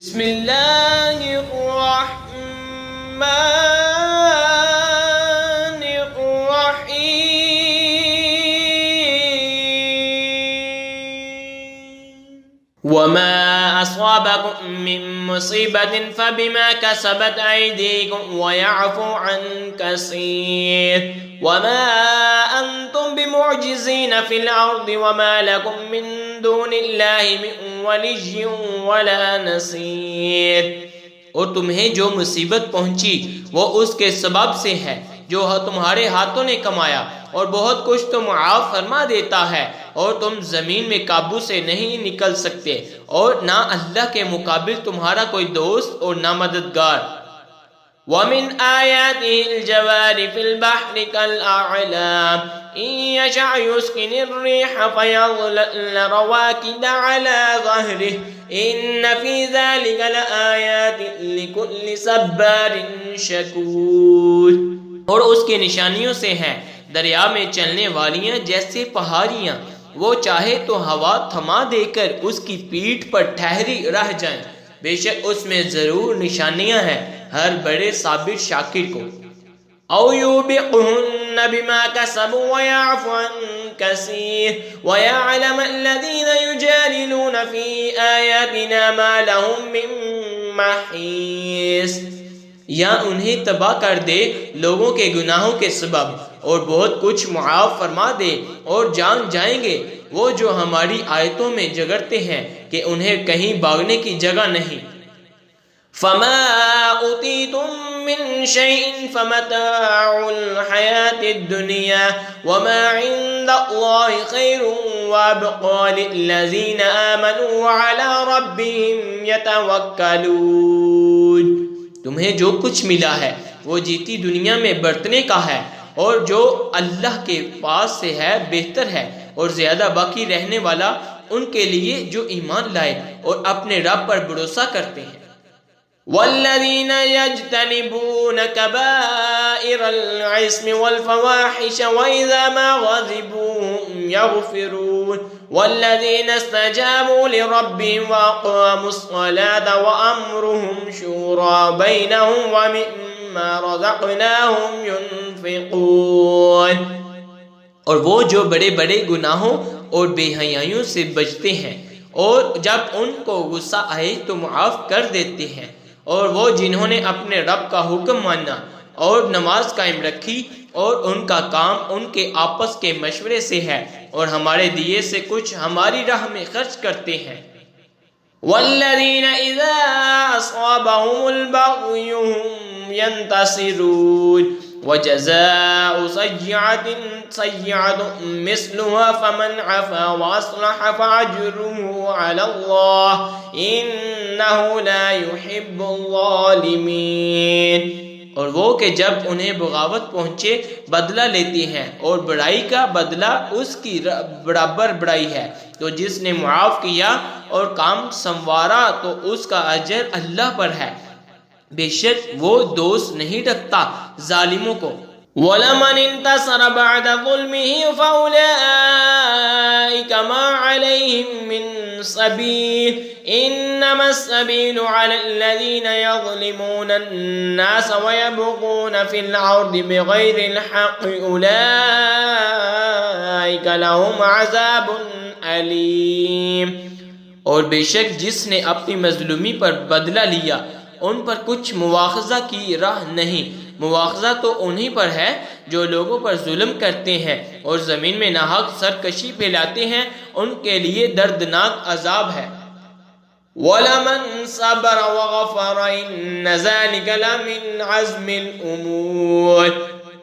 بسم اللہ الرحمن الرحیم وما أصابكم من مصيبة فبما كسبت أيديكم ويعفو عن كثير وما أنتم بمعجزين في الأرض وما لكم من دون الله من ولی ولا نصیر۔ اور تمہیں جو مصیبت پہنچی وہ اس کے سبب سے ہے جو تمہارے ہاتھوں نے کمایا، اور بہت کچھ تو معاف فرما دیتا ہے، اور تم زمین میں قابو سے نہیں نکل سکتے، اور نہ اللہ کے مقابل تمہارا کوئی دوست اور نہ مددگار۔ وَمِنْ آيَاتِهِ الْجَوَارِ فِي الْبَحْرِ كَالْأَعْلَامِ إِنْ يَشَأْ يُسْكِنِ الرِّيحَ فَيَظْلَلْنَ رَوَاكِدَ عَلَى ظَهْرِهِ إِنَّ فِي ذَلِكَ لَآيَاتٍ لِكُلِّ صَبَّارٍ شَكُورٍ۔ اور اس کے نشانیوں سے ہیں دریا میں چلنے والیاں جیسے پہاڑیاں، وہ چاہے تو ہوا تھما دے کر اس کی پیٹھ پر ٹھہری رہ جائیں، بے شک اس میں ضرور نشانیاں ہیں ہر بڑے صابر شاکر کو۔ او یوبقہن بما کسبوا ویعفو عن کثیر ویعلم الذین یجادلون فی آیاتنا ما لهم من محیص۔ یا انہیں تباہ کر دے لوگوں کے گناہوں کے سبب، اور بہت کچھ معاف فرما دے، اور جان جائیں گے وہ جو ہماری آیتوں میں جگڑتے ہیں کہ انہیں کہیں بھاگنے کی جگہ نہیں۔ فما اوتیتم من شیء فمتاع الحیاة الدنیا وما عند اللہ خیر وابقى للذین آمنوا وعلی ربهم یتوکلون۔ تمہیں جو کچھ ملا ہے وہ جیتی دنیا میں برتنے کا ہے، اور جو اللہ کے پاس سے ہے بہتر ہے، اور زیادہ باقی رہنے والا ان کے لیے جو ایمان لائے اور اپنے رب پر بھروسہ کرتے ہیں۔ والذین یجتنبون کبائر الاسم والفواحش واذا ما غضبوا هم یغفرون والذین استجابوا لربهم واقاموا الصلاة وامرهم شورى بینهم ومما رزقناهم ينفقون۔ اور وہ جو بڑے بڑے گناہوں اور بے حیائیوں سے بچتے ہیں، اور جب ان کو غصہ آئے تو معاف کر دیتے ہیں، اور وہ جنہوں نے اپنے رب کا حکم مانا اور نماز قائم رکھی، اور ان کا کام ان کے آپس کے مشورے سے ہے، اور ہمارے دیے سے کچھ ہماری راہ میں خرچ کرتے ہیں۔ والذین اذا اصابهم البغی هم ینتصرون وجزاء سیئة مثلها فمن عفا واصلح فاجره على الله انه لا يحب الظالمین۔ اور وہ کہ جب انہیں بغاوت پہنچے بدلہ لیتی ہیں، اور بڑائی کا بدلہ اس کی برابر بڑائی ہے، تو جس نے معاف کیا اور کام سنوارا تو اس کا اجر اللہ پر ہے، بے شک وہ دوست نہیں رکھتا ظالموں کو۔ وَلَمَنِ انتصر بعد ظلمه فَأُولَئِكَ مَا عَلَيْهِم مِّن سَبِيلٍ إِنَّمَا السَّبِيلُ عَلَى الَّذِينَ يَظْلِمُونَ النَّاسَ وَيَبْغُونَ فِي الْأَرْضِ بِغَيْرِ الْحَقِّ أُولَئِكَ لَهُمْ عَذَابٌ أَلِيمٌ۔ اور بے شک جس نے اپنی مظلومی پر بدلہ لیا ان پر کچھ مواخذہ کی راہ نہیں، مواخذہ تو انہی پر ہے جو لوگوں پر ظلم کرتے ہیں اور زمین میں ناحق سرکشی پھیلاتے ہیں، ان کے لیے دردناک عذاب ہے۔ وَلَمَنْ صَبَرَ وَغَفَرَ إِنَّ ذَلِكَ لَمِنْ عَزْمِ الْأُمُورِ۔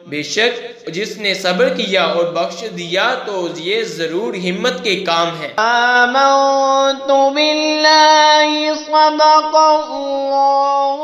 بے شک جس نے صبر کیا اور بخش دیا تو یہ ضرور ہمت کے کام ہے۔ آمنت باللہ صدق اللہ